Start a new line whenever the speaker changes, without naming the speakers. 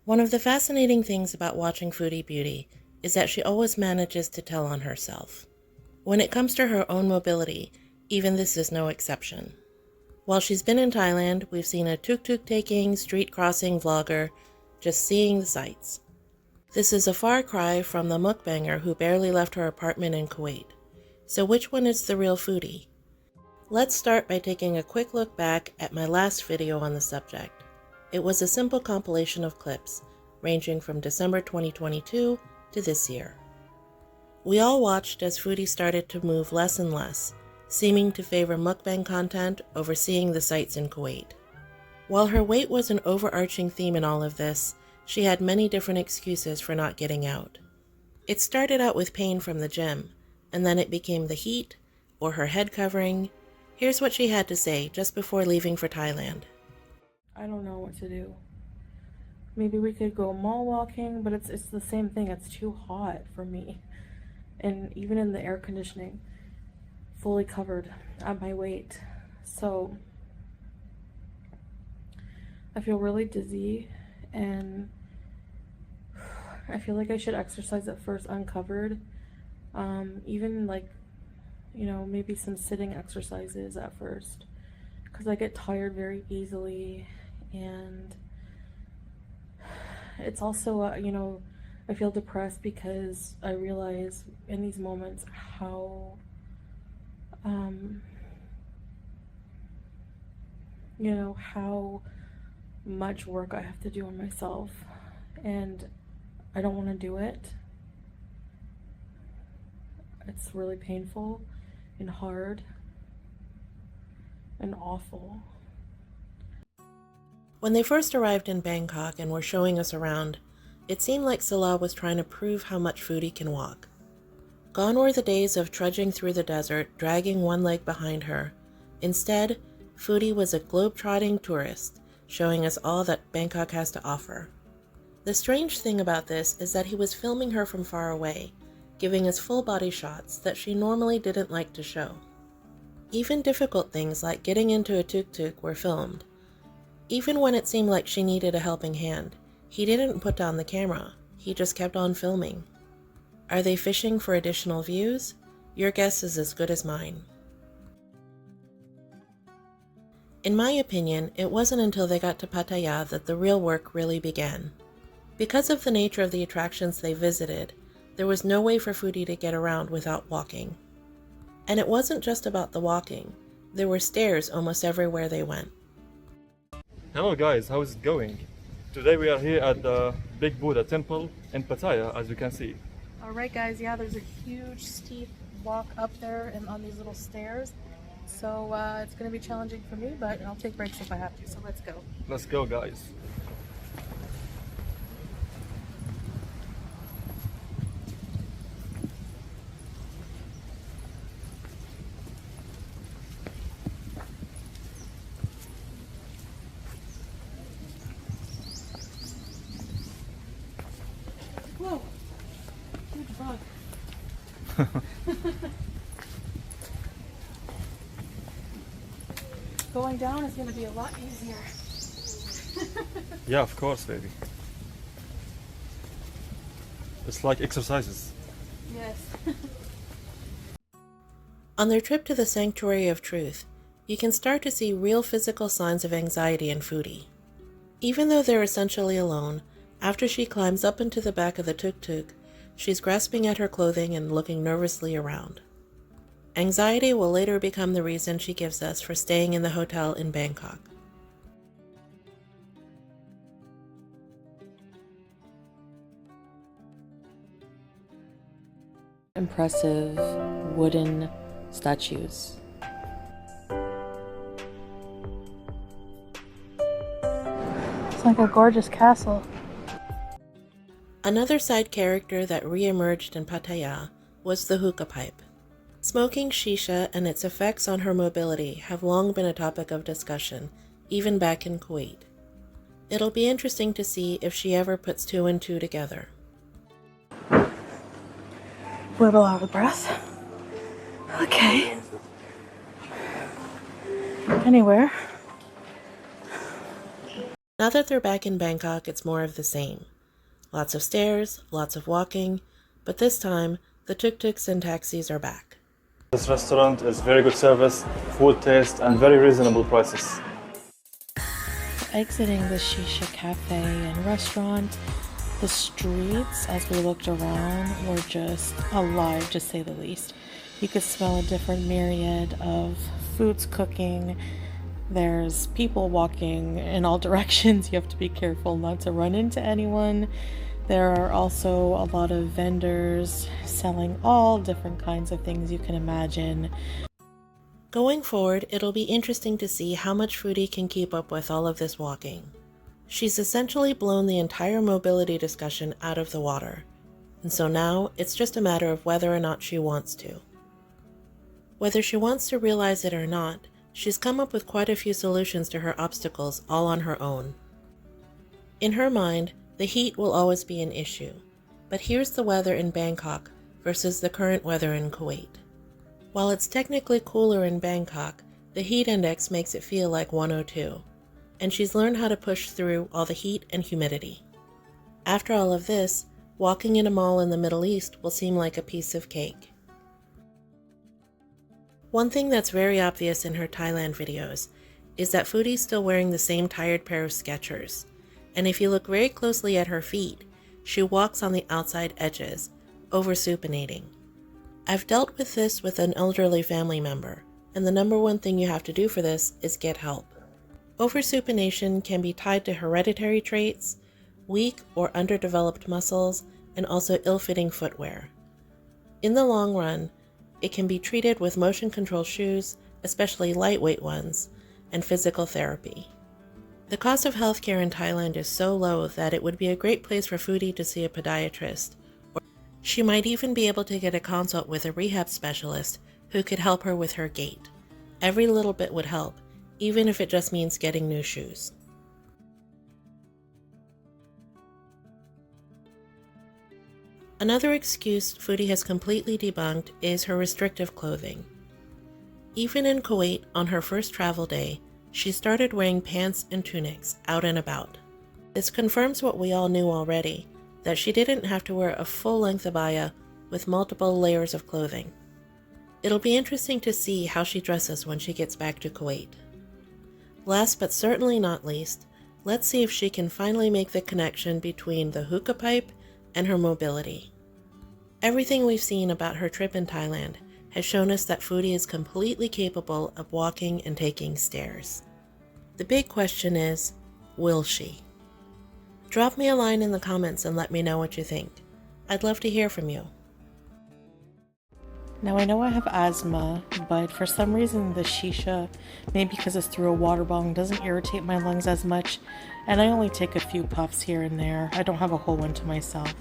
One of the fascinating things about watching Foodie Beauty is that she always manages to tell on herself. When it comes to her own mobility, even this is no exception. While she's been in Thailand, we've seen a tuk-tuk taking, street crossing vlogger just seeing the sights. This is a far cry from the mukbanger who barely left her apartment in Kuwait. So which one is the real foodie? Let's start by taking a quick look back at my last video on the subject. It was a simple compilation of clips, ranging from December 2022 to this year. We all watched as Foodie started to move less and less, seeming to favor mukbang content over seeing the sights in Kuwait. While her weight was an overarching theme in all of this, she had many different excuses for not getting out. It started out with pain from the gym, and then it became the heat or her head covering. Here's what she had to say just before leaving for Thailand.
I don't know what to do. Maybe we could go mall walking, but it's the same thing. It's too hot for me. And even in the air conditioning, fully covered at my weight. So I feel really dizzy, and I feel like I should exercise at first uncovered. Even like, maybe some sitting exercises at first, because I get tired very easily. And it's also, I feel depressed because I realize in these moments how, how much work I have to do on myself, and I don't want to do it. It's really painful and hard and awful.
When they first arrived in Bangkok and were showing us around, it seemed like Salah was trying to prove how much Foodie can walk. Gone were the days of trudging through the desert, dragging one leg behind her. Instead, Foodie was a globe-trotting tourist, showing us all that Bangkok has to offer. The strange thing about this is that he was filming her from far away, giving us full body shots that she normally didn't like to show. Even difficult things like getting into a tuk-tuk were filmed. Even when it seemed like she needed a helping hand, he didn't put down the camera, he just kept on filming. Are they fishing for additional views? Your guess is as good as mine. In my opinion, it wasn't until they got to Pattaya that the real work really began. Because of the nature of the attractions they visited, there was no way for Foodie to get around without walking. And it wasn't just about the walking. There were stairs almost everywhere they went.
Hello guys, how is it going? Today we are here at the Big Buddha Temple in Pattaya, as you can see.
Alright guys, yeah, there's a huge steep walk up there and on these little stairs. So it's going to be challenging for me, but I'll take breaks if I have to, so let's go.
Let's go guys.
Whoa! Huge bug. Going down is going to be a lot easier.
Yeah, of course, baby. It's like exercises.
Yes.
On their trip to the Sanctuary of Truth, you can start to see real physical signs of anxiety in Foodie. Even though they're essentially alone, after she climbs up into the back of the tuk-tuk, she's grasping at her clothing and looking nervously around. Anxiety will later become the reason she gives us for staying in the hotel in Bangkok.
Impressive wooden statues. It's like a gorgeous castle.
Another side character that re-emerged in Pattaya was the hookah pipe. Smoking shisha and its effects on her mobility have long been a topic of discussion, even back in Kuwait. It'll be interesting to see if she ever puts two and two together.
Little out of breath. Okay. Anywhere.
Now that they're back in Bangkok, it's more of the same. Lots of stairs, lots of walking, but this time, the tuk-tuks and taxis are back.
This restaurant is very good service, food taste, and very reasonable prices.
Exiting the shisha cafe and restaurant, the streets, as we looked around, were just alive, to say the least. You could smell a different myriad of foods cooking. There's people walking in all directions. You have to be careful not to run into anyone. There are also a lot of vendors selling all different kinds of things you can imagine.
Going forward, it'll be interesting to see how much Foodie can keep up with all of this walking. She's essentially blown the entire mobility discussion out of the water, and so now it's just a matter of whether or not she wants to. Whether she wants to realize it or not, she's come up with quite a few solutions to her obstacles all on her own. In her mind, the heat will always be an issue, but here's the weather in Bangkok versus the current weather in Kuwait. While it's technically cooler in Bangkok, the heat index makes it feel like 102, and she's learned how to push through all the heat and humidity. After all of this, walking in a mall in the Middle East will seem like a piece of cake. One thing that's very obvious in her Thailand videos is that Foodie's still wearing the same tired pair of Skechers, and if you look very closely at her feet, she walks on the outside edges, over-supinating. I've dealt with this with an elderly family member, and the number one thing you have to do for this is get help. Over-supination can be tied to hereditary traits, weak or underdeveloped muscles, and also ill-fitting footwear. In the long run, it can be treated with motion control shoes, especially lightweight ones, and physical therapy. The cost of healthcare in Thailand is so low that it would be a great place for Foodie to see a podiatrist. She might even be able to get a consult with a rehab specialist who could help her with her gait. Every little bit would help, even if it just means getting new shoes. Another excuse Foodie has completely debunked is her restrictive clothing. Even in Kuwait, on her first travel day, she started wearing pants and tunics out and about. This confirms what we all knew already, that she didn't have to wear a full-length abaya with multiple layers of clothing. It'll be interesting to see how she dresses when she gets back to Kuwait. Last but certainly not least, let's see if she can finally make the connection between the hookah pipe and her mobility. Everything we've seen about her trip in Thailand has shown us that Foodie is completely capable of walking and taking stairs. The big question is, will she? Drop me a line in the comments and let me know what you think. I'd love to hear from you.
Now I know I have asthma, but for some reason the shisha, maybe because it's through a water bong, doesn't irritate my lungs as much, and I only take a few puffs here and there. I don't have a whole one to myself.